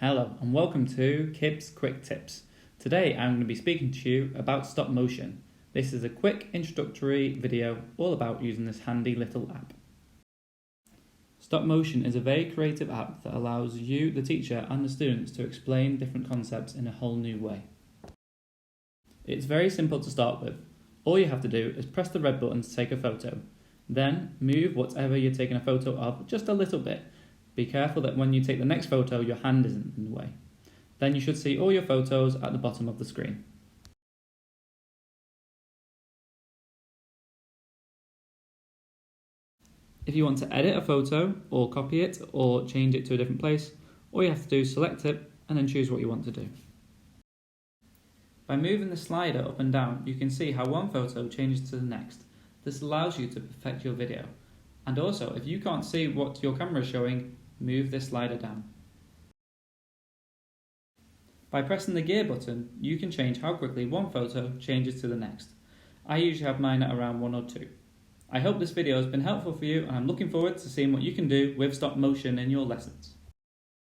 Hello and welcome to KIBS Quick Tips. Today I'm going to be speaking to you about stop motion. This is a quick introductory video all about using this handy little app. Stop motion is a very creative app that allows you, the teacher and the students to explain different concepts in a whole new way. It's very simple to start with. All you have to do is press the red button to take a photo. Then move whatever you're taking a photo of just a little bit. Be careful that when you take the next photo, your hand isn't in the way. Then you should see all your photos at the bottom of the screen. If you want to edit a photo, or copy it, or change it to a different place, all you have to do is select it and then choose what you want to do. By moving the slider up and down, you can see how one photo changes to the next. This allows you to perfect your video. And also, if you can't see what your camera is showing, move this slider down. By pressing the gear button, you can change how quickly one photo changes to the next. I usually have mine at around 1 or 2. I hope this video has been helpful for you, and I'm looking forward to seeing what you can do with stop motion in your lessons.